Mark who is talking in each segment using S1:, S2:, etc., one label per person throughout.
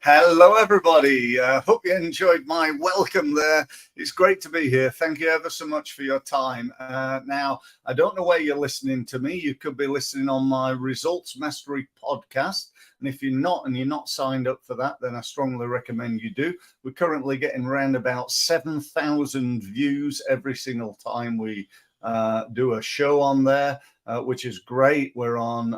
S1: Hello, everybody. Hope you enjoyed my welcome there. It's great to be here. Thank you ever so much for your time. Now, I don't know where you're listening to me. You could be listening on my Results Mastery podcast. And if you're not and you're not signed up for that, then I strongly recommend you do. We're currently getting around about 7,000 views every single time we do a show on there. Which is great. We're on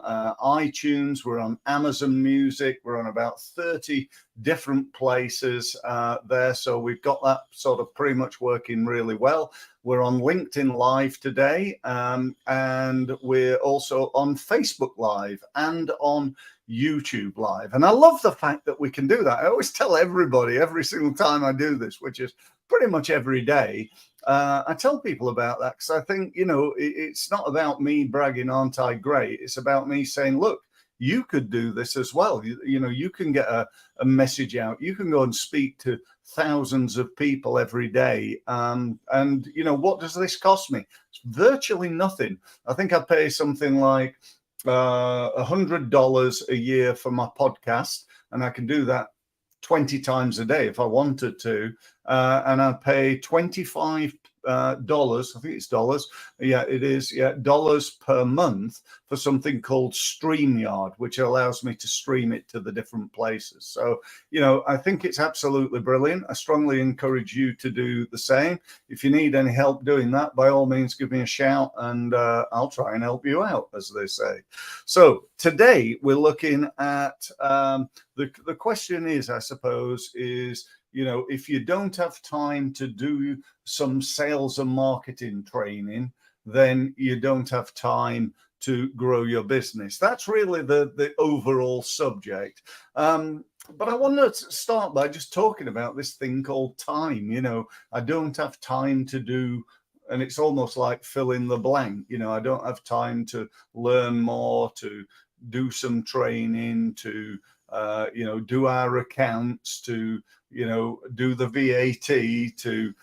S1: iTunes, we're on Amazon Music, we're on about 30 different places there. So we've got that sort of pretty much working really well. We're on LinkedIn Live today, and we're also on Facebook Live and on YouTube Live. And I love the fact that we can do that. I always tell everybody every single time I do this, which is pretty much every day. I tell people about that because I think, it's not about me bragging, aren't I great? It's about me saying, look, you could do this as well. You can get a message out. You can go and speak to thousands of people every day. And what does this cost me? It's virtually nothing. I think I pay something like $100 a year for my podcast, and I can do that 20 times a day if I wanted to, and I pay $25 I think it's dollars. Yeah, it is. Yeah, dollars per month for something called StreamYard, which allows me to stream it to the different places. So, I think it's absolutely brilliant. I strongly encourage you to do the same. If you need any help doing that, by all means, give me a shout and I'll try and help you out, as they say. So today we're looking at the question is, I suppose, is, if you don't have time to do some sales and marketing training, then you don't have time to grow your business. That's really the overall subject. But I want to start by just talking about this thing called time. I don't have time to do, and it's almost like fill in the blank. I don't have time to learn more, to do some training, to do our accounts, to do the VAT, to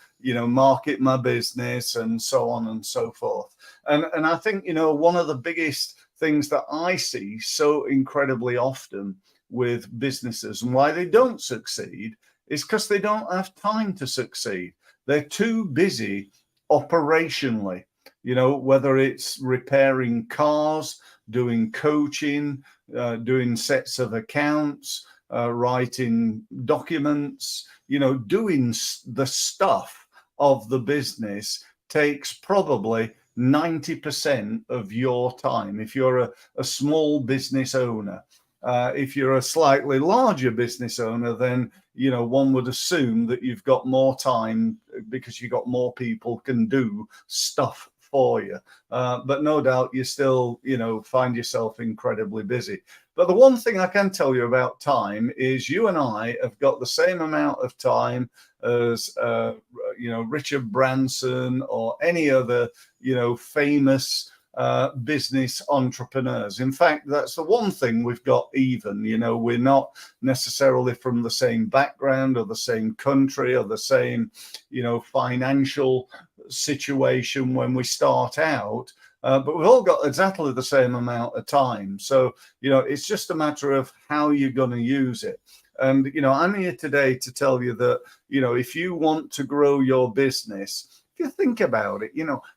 S1: market my business, and so on and so forth. And I think one of the biggest things that I see so incredibly often with businesses and why they don't succeed is because they don't have time to succeed. They're too busy operationally, whether it's repairing cars, doing coaching, doing sets of accounts, writing documents, doing the stuff of the business takes probably 90% of your time. If you're a small business owner, if you're a slightly larger business owner, then, one would assume that you've got more time because you've got more people can do stuff for you. But no doubt you still, find yourself incredibly busy. But the one thing I can tell you about time is you and I have got the same amount of time as, Richard Branson or any other, famous business entrepreneurs. In fact, that's the one thing we've got even. We're not necessarily from the same background or the same country or the same, financial situation when we start out. But we've all got exactly the same amount of time. So, it's just a matter of how you're going to use it. And, I'm here today to tell you that, if you want to grow your business, if you think about it,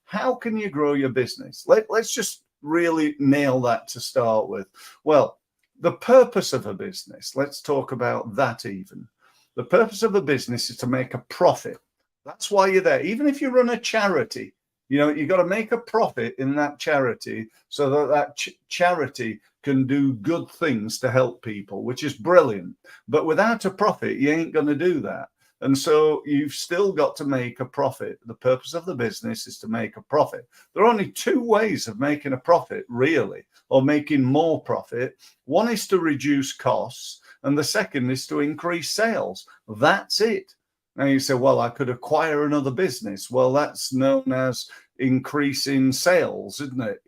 S1: how can you grow your business? Let's just really nail that to start with. Well, the purpose of a business, let's talk about that even. The purpose of a business is to make a profit. That's why you're there. Even if you run a charity, you've got to make a profit in that charity so that charity can do good things to help people, which is brilliant. But without a profit, you ain't going to do that. And so you've still got to make a profit. The purpose of the business is to make a profit. There are only two ways of making a profit, really, or making more profit. One is to reduce costs, and the second is to increase sales. That's it. Now you say, well, I could acquire another business. Well, that's known as increasing sales, isn't it?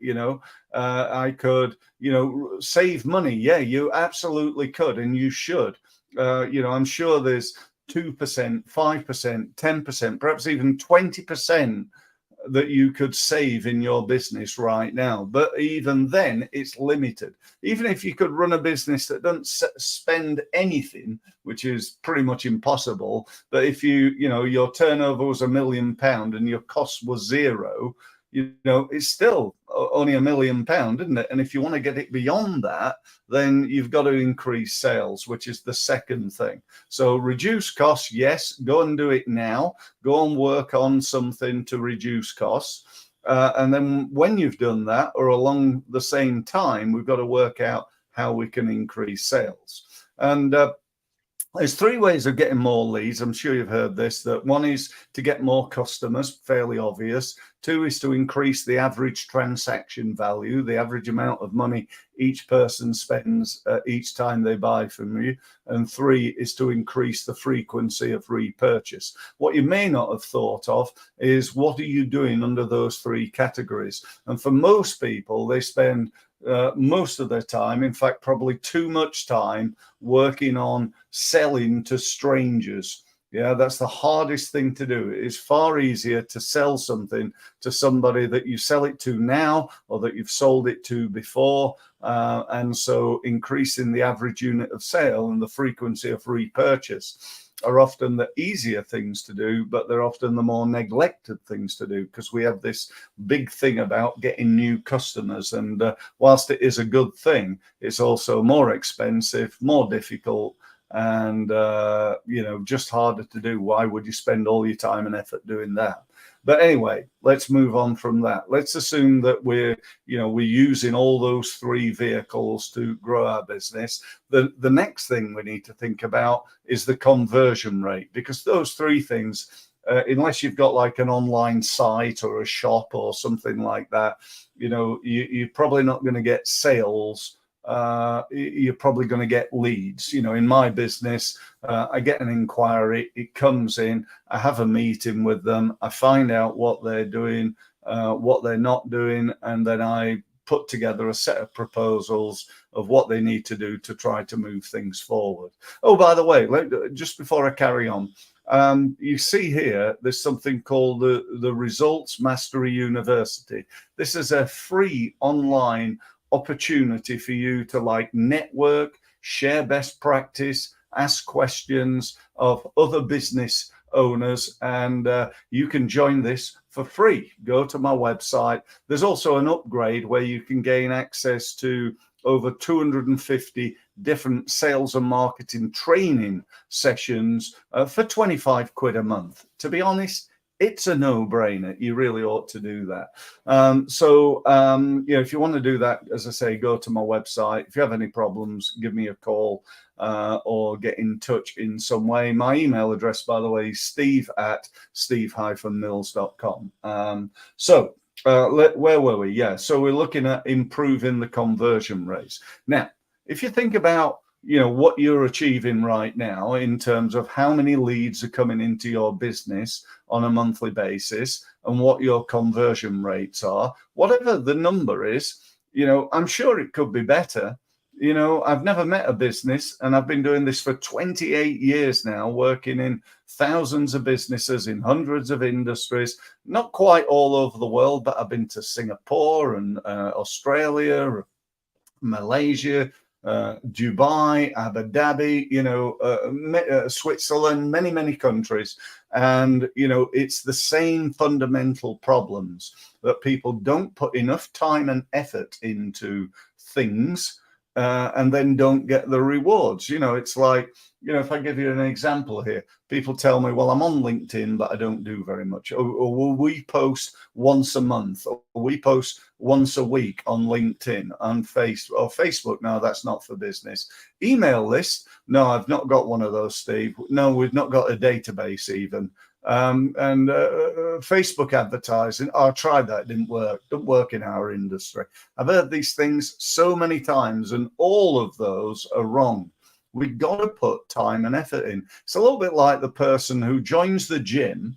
S1: I could, save money. Yeah, you absolutely could, and you should. I'm sure there's 2%, 5%, 10%, perhaps even 20% that you could save in your business right now. But even then, it's limited. Even if you could run a business that doesn't spend anything, which is pretty much impossible, but if your turnover was £1 million and your cost was zero, it's still only £1 million, isn't it? And if you want to get it beyond that, then you've got to increase sales, which is the second thing. So reduce costs, yes, go and do it now. Go and work on something to reduce costs. And then when you've done that, or along the same time, we've got to work out how we can increase sales. And there's three ways of getting more leads. I'm sure you've heard this, that one is to get more customers, fairly obvious. Two is to increase the average transaction value, the average amount of money each person spends each time they buy from you. And three is to increase the frequency of repurchase. What you may not have thought of is, what are you doing under those three categories? And for most people, they spend most of their time, in fact, probably too much time, working on selling to strangers. Yeah, that's the hardest thing to do. It's far easier to sell something to somebody that you sell it to now or that you've sold it to before. And so increasing the average unit of sale and the frequency of repurchase are often the easier things to do, but they're often the more neglected things to do, because we have this big thing about getting new customers. And whilst it is a good thing, it's also more expensive, more difficult, and just harder to do. Why would you spend all your time and effort doing that? But anyway, let's move on from that. Let's assume that we're using all those three vehicles to grow our business. The next thing we need to think about is the conversion rate, because those three things, unless you've got like an online site or a shop or something like that, you're probably not going to get sales. You're probably going to get leads. In my business, I get an inquiry, it comes in, I have a meeting with them, I find out what they're doing, what they're not doing, and then I put together a set of proposals of what they need to do to try to move things forward. Oh, by the way, just before I carry on, you see here, there's something called the Results Mastery University. This is a free online opportunity for you to network, share best practice, ask questions of other business owners, and you can join this for free. Go to my website. There's also an upgrade where you can gain access to over 250 different sales and marketing training sessions for 25 quid a month. To be honest, it's a no-brainer. You really ought to do that. If you want to do that, as I say, go to my website. If you have any problems, give me a call or get in touch in some way. My email address, by the way, is steve@steve-mills.com. Where were we? Yeah, so we're looking at improving the conversion rates. Now, if you think about what you're achieving right now in terms of how many leads are coming into your business on a monthly basis and what your conversion rates are, whatever the number is, I'm sure it could be better. I've never met a business, and I've been doing this for 28 years now, working in thousands of businesses in hundreds of industries, not quite all over the world, but I've been to Singapore and Australia, Malaysia, Dubai, Abu Dhabi, Switzerland, many countries. And, it's the same fundamental problems that people don't put enough time and effort into things and then don't get the rewards. It's like, if I give you an example here, people tell me, well, I'm on LinkedIn, but I don't do very much. Or we post once a month, or we post once a week on LinkedIn, on Facebook. No, that's not for business. Email list. No, I've not got one of those, Steve. No, we've not got a database even. Facebook advertising. I tried that. It didn't work. Don't work in our industry. I've heard these things so many times, and all of those are wrong. We've got to put time and effort in. It's a little bit like the person who joins the gym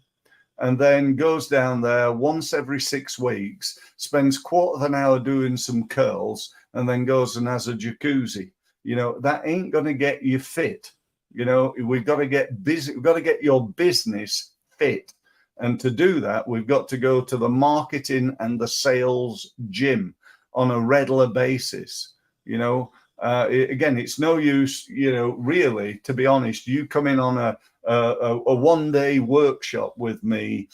S1: and then goes down there once every 6 weeks, spends quarter of an hour doing some curls, and then goes and has a jacuzzi. That ain't going to get you fit. We've got to get busy. We've got to get your business fit. And to do that, we've got to go to the marketing and the sales gym on a regular basis. Again, it's no use, really, to be honest, you come in on a one-day workshop with me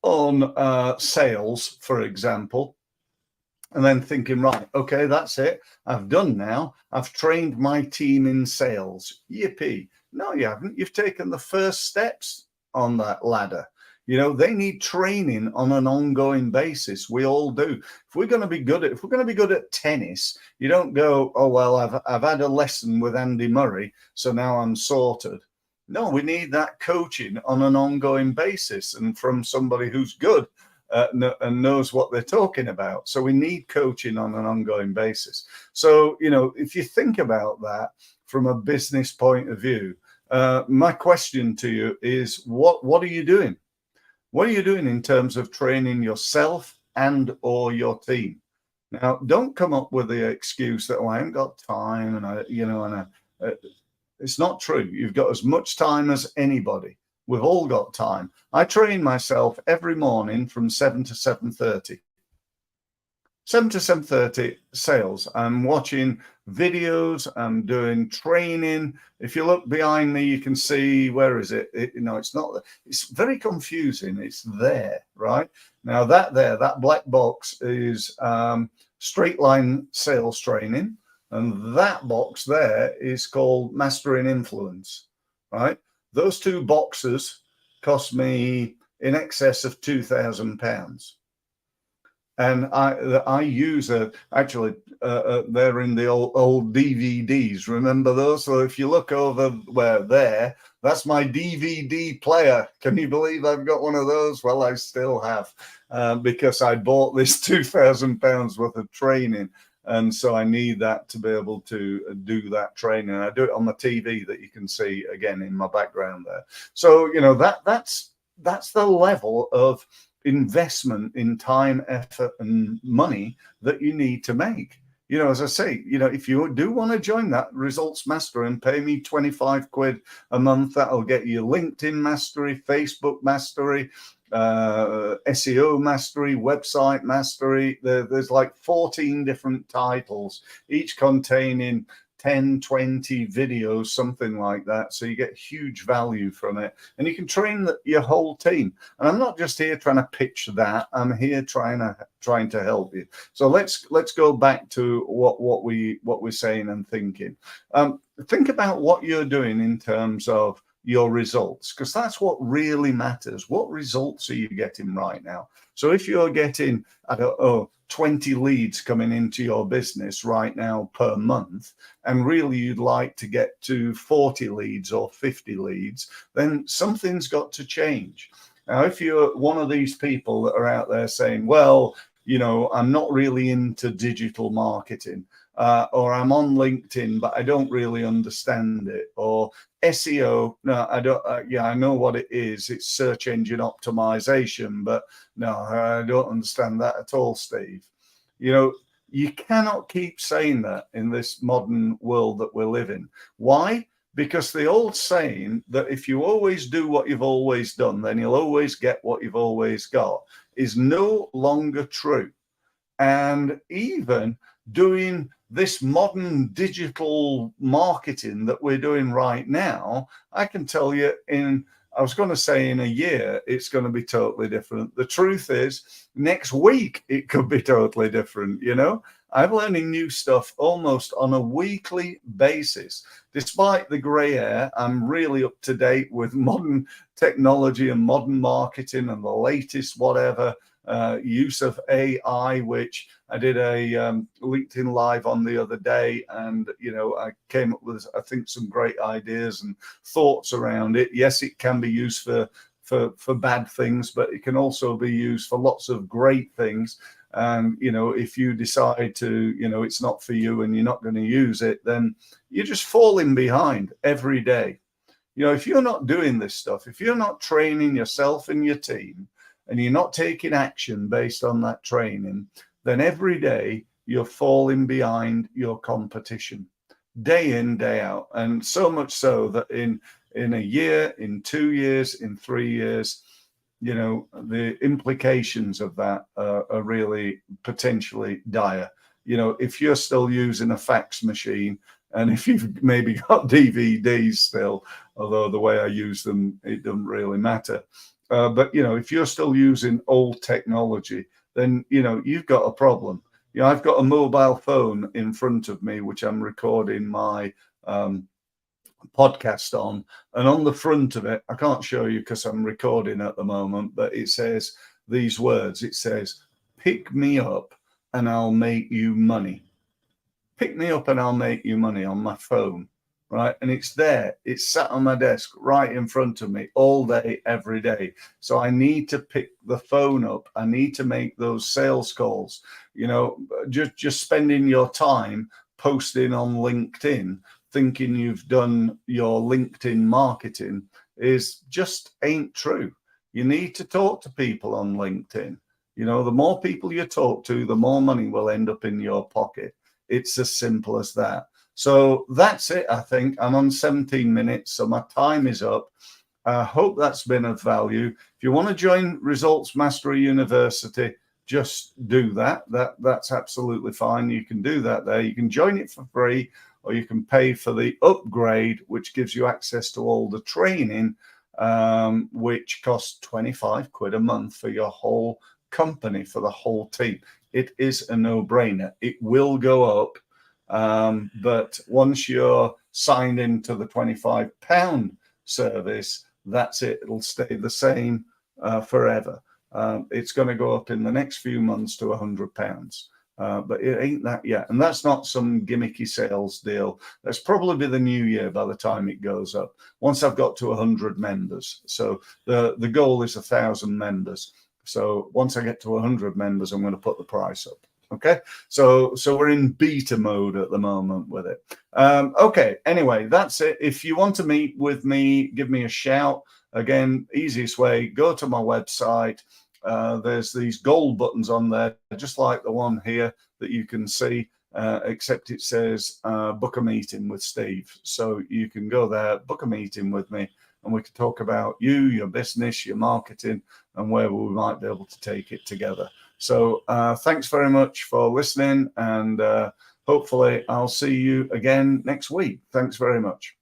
S1: on sales, for example, and then thinking, right, okay, that's it. I've done now. I've trained my team in sales. Yippee. No, you haven't. You've taken the first steps on that ladder. They need training on an ongoing basis. We all do. If we're going to be good at tennis, you don't go, oh, well, I've had a lesson with Andy Murray, so now I'm sorted. No, we need that coaching on an ongoing basis and from somebody who's good and knows what they're talking about. So we need coaching on an ongoing basis. So, if you think about that from a business point of view, my question to you is, what are you doing? What are you doing in terms of training yourself and or your team? Now, don't come up with the excuse that, I haven't got time, and it's not true. You've got as much time as anybody. We've all got time. I train myself every morning from 7 to 7:30. 7 to 7:30 sales. I'm watching videos. I'm doing training. If you look behind me, you can see, where is it? It's not. It's very confusing. It's there, right? Now that black box is straight line sales training, and that box there is called Mastering Influence, right? Those two boxes cost me in excess of £2,000. And I use actually they're in the old DVDs. Remember those? So if you look over there, that's my DVD player. Can you believe I've got one of those? Well, I still have because I bought this £2,000 worth of training. And so I need that to be able to do that training. I do it on the TV that you can see again in my background there. So, that's the level of investment in time, effort, and money that you need to make. As I say, if you do want to join that Results Master and pay me 25 quid a month, that'll get you LinkedIn Mastery, Facebook Mastery, SEO Mastery, Website Mastery. There's like 14 different titles, each containing 10, 20 videos, something like that. So you get huge value from it, and you can train your whole team. And I'm not just here trying to pitch that. I'm here trying to help you. So let's go back to what we're saying and thinking. Think about what you're doing in terms of your results, because that's what really matters. What results are you getting right now? So if you're getting, 20 leads coming into your business right now per month, and really you'd like to get to 40 leads or 50 leads, then something's got to change. Now, if you're one of these people that are out there saying, well, I'm not really into digital marketing, or I'm on LinkedIn, but I don't really understand it, or SEO, no, I don't. I know what it is. It's search engine optimization, but no, I don't understand that at all, Steve. You cannot keep saying that in this modern world that we're living. Why? Because the old saying that if you always do what you've always done, then you'll always get what you've always got is no longer true. And even doing this modern digital marketing that we're doing right now, I can tell you I was going to say in a year, it's going to be totally different. The truth is, next week, it could be totally different. I'm learning new stuff almost on a weekly basis. Despite the gray hair, I'm really up to date with modern technology and modern marketing and the latest whatever. Use of AI, which I did a LinkedIn Live on the other day, and I came up with, I think, some great ideas and thoughts around it. Yes, it can be used for bad things, but it can also be used for lots of great things. And if you decide to, it's not for you and you're not going to use it, then you're just falling behind every day. If you're not doing this stuff, if you're not training yourself and your team, and you're not taking action based on that training, then every day you're falling behind your competition, day in, day out. And so much so that in a year, in 2 years, in 3 years, the implications of that are really potentially dire. If you're still using a fax machine, and if you've maybe got DVDs still, although the way I use them, it doesn't really matter. But if you're still using old technology, then you've got a problem. I've got a mobile phone in front of me, which I'm recording my podcast on, and on the front of it, I can't show you because I'm recording at the moment, but it says these words. It says, "Pick me up and I'll make you money." Pick me up and I'll make you money, on my phone, right? And it's there. It's sat on my desk right in front of me all day, every day. So I need to pick the phone up. I need to make those sales calls. Just spending your time posting on LinkedIn, thinking you've done your LinkedIn marketing, is just ain't true. You need to talk to people on LinkedIn. The more people you talk to, the more money will end up in your pocket. It's as simple as that. So that's it, I think. I'm on 17 minutes, so my time is up. I hope that's been of value. If you want to join Results Mastery University, just do that. That's absolutely fine. You can do that there. You can join it for free, or you can pay for the upgrade, which gives you access to all the training, which costs 25 quid a month for your whole company, for the whole team. It is a no-brainer. It will go up, but once you're signed into the £25 service, that's it. It'll stay the same forever. It's going to go up in the next few months to £100, but it ain't that yet. And that's not some gimmicky sales deal. That's probably the new year by the time it goes up, once I've got to 100 members. So the goal is 1,000 members. So once I get to 100 members, I'm going to put the price up. Okay, so we're in beta mode at the moment with it. Okay, anyway, that's it. If you want to meet with me, give me a shout. Again, easiest way, go to my website. There's these gold buttons on there, just like the one here that you can see, except it says book a meeting with Steve. So you can go there, book a meeting with me, and we can talk about you, your business, your marketing, and where we might be able to take it together. So thanks very much for listening, and hopefully I'll see you again next week. Thanks very much.